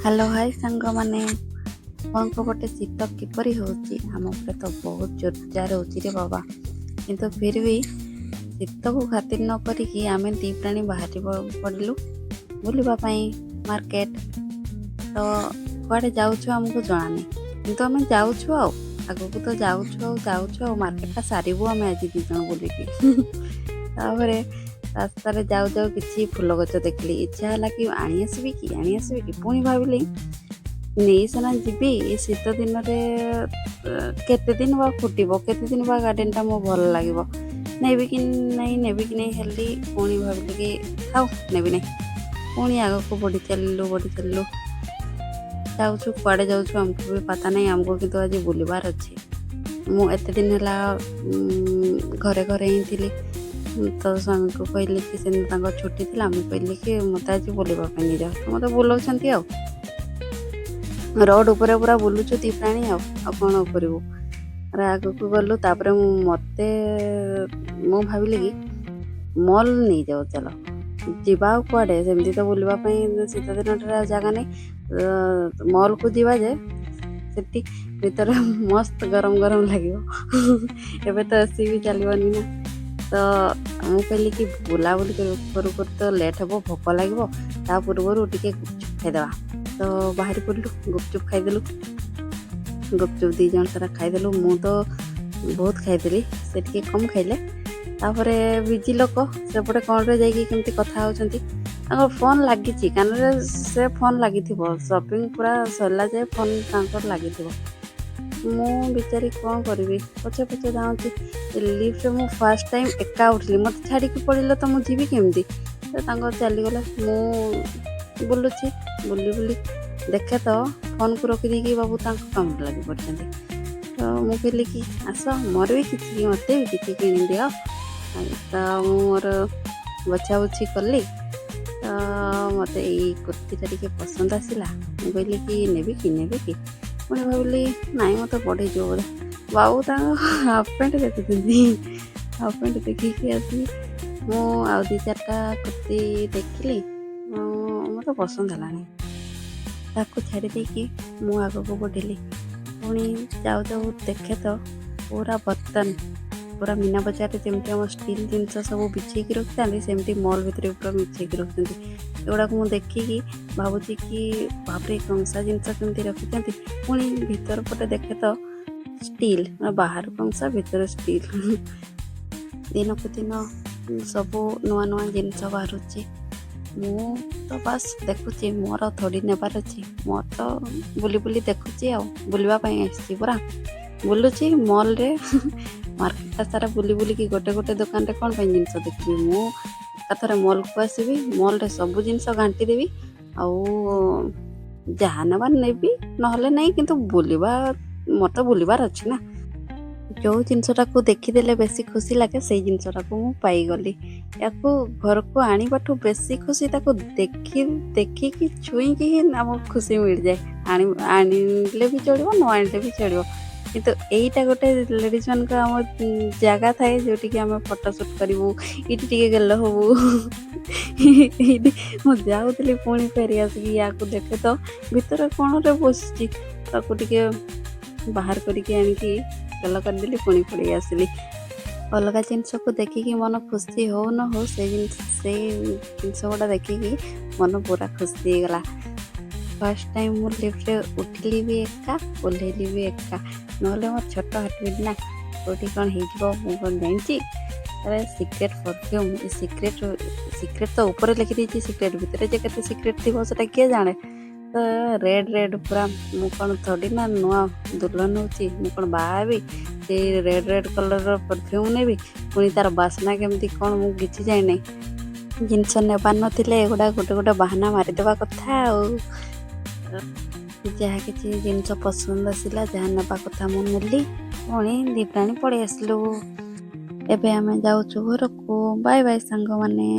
Hello hi सांग माने आपको गोटे शीत किपरि होची आम उपरे तो बहुत जोरदार होची रे बाबा। किंतु फिर भी शीत को खातिर न करिकी आमे दी प्राणी बाहरी पड़िलु बुलवा मार्केट। तो कुआडे जाऊछु हमको जना नहीं, किंतु आमे जाऊछु आगु तो जाऊछु मार्केट सारिबु आमे आज दी जण बुलिकी। तापरे रास्तार जाऊ जाऊ किसी फूल गच देखली, इच्छा है कि आनी आसबि कि पुणी भाविली नहीं सना जीवी ये शीत दिन केते दिन बा फुटब केते दिन बा गार्डन टा मो भल लगे नेबी कि नहीं हेली पुणी भाविली कि थाउ नेबी नहीं पुणी आग को बढ़ी चलू जाऊँ कुआडे जाऊँ हमको भी पता नहीं। हमको किंतु आज बुलबार अच्छे मु एते दिन है घरे घरे ही थी। तो स्वामी को कहली कि से छुट्टी थी कहली कि मत आज बुलवा नहीं जाओ तो मत बुलाऊँ रोड उपर पूरा बुलुचु दी प्राणी कौन करूँ आग को गलु तापर मत मु भाविली कि मॉल नहीं जाओ चलो जीवा कुआडे सेमती तो बुलवाई शीत दिन जगह नहीं मॉल को जीवा जे सेठी भीतर मस्त गरम गरम लगे एबे तो एसी भी चलनी ना। तो मुझे कहली कि बुलाबुली कर तो लेट हम भोक लगे ता पूर्व टे गुपचुप खाईदे। तो बाहरी पड़लु गुपचुप खाईदेलु गुपचुप दी जन सारा खाईदेलु मु तो बहुत खाईदेली से टे कम खाइले। तापर बिजी लोक सेपटे कौन जाकि कथा होती फोन लगी कान से फोन लगी शॉपिंग पूरा सरला जाए फोन लगी मु बिचारी कौन करी पचे पचे जाऊँगी लिफ्ट मु फर्स्ट टाइम एका उठली मत छाड़ी पड़े तो मुझे जीवी केमती तो चलीगला मु बुलुची बुली देखे तो फोन को रखीदी बाबू कम लगी पड़ते। तो मुझे कहली कि आस मोर भी किसी मत भी किसी किणी दियो। तो मोर बछा बुछी कली तो मत ये कुर्तीटा टे पसंद आसला मुझे कहली कि नेबी कि पुणी भाविली नाई मत पढ़े जो बोले बाबू हाफ पैंट देखुंती हाफ पैंट देखिकी आसी मु आउ दी चार्टा कुर्ती देखिली मत पसंद है ताकू छाड़ी देकी मु आग को बढ़िली पुणी जाऊ जाऊ देखे तो पूरा बर्तन पूरा मीना बजार जमी आम स्टील जिनस सब बिछेकी रखी सेमती मॉल भितर पूरा मिछेकी रखी एगुड़ा मुझे देखिकी भावुची कि बापरे कंसा जिनस केमती रखी पुणी भीतर पटे देखे तो स्टील बाहर कंसा भीतर स्टील दिन को दिन सब नुआ नुआ जिनस बाहर मु तो बस देखुची मोर थोड़ी नेबार अच्छी मोर तो बुली बुली देखुची बुलवाई आसी पूरा बुलुची मॉल रे मार्केट सारा बुली बुली कि गोटे गोटे दुकान रे कौन जिनस देखी मु एकाथरे मॉल को आसबि मॉल रे सब जिनस घांटी देवी आउ जहाँ नेबार नेबी नहले नहीं किंतु बुलवा मोर तो बुलबार अच्छी ना जो जिनसटा को देखीदेले बेसी खुशी लगे से जिनसटा को मु पाईगली या घर को आनिबाठू बेसी खुशी ताको देखी छुई कि आम खुशी मिल जाए आनिले भी चलो न आनिले भी चलो किंतु एटा गोटे लेडीज मान आम जगह थाए जो आम फोटोशूट करूँ ये गेल हबू मुझे जाऊली पुणी फेरी आसिक या देखे तो भितर कौन रे बसची ताकू टे बाहर करके आनिकी गल करदेली पुणी पड़े आसली अलग जिनस को देखिकी मन खुशी हो न हो से जिनस गुड़ा देखिकी मन पूरा खुशी गला। फर्स्ट टाइम मु लिफ्ट उठिली भी एका ओह्लैली भी एका नहले मोर छोट हाथ ना कौटी कौन हो जानी अरे सिक्रेट परफ्यूम सिक्रेट तो ऊपर लिखी दी सिक्रेट भितर जे के सिक्रेट थी से किए जाने। तो रेड पूरा मु कौन थोड़ी ना नुआ दुल्हन होची मु कौन बाहाबी से रेड कलर परफ्यूम नेबी पुणी तार बासना केमती कौन मु किछि जाए नहीं जिनस नेबार नथिले एगुड़ा गोटे गोटे बाहाना मारिदेवा कथा जहाँ किसी जिनस पसंद आसला जहाँ नेबा कथा मु नेली पुणी दी प्राणी पड़े आसलु एबे आमे जाऊछु घर को बाय बाय सांग माने।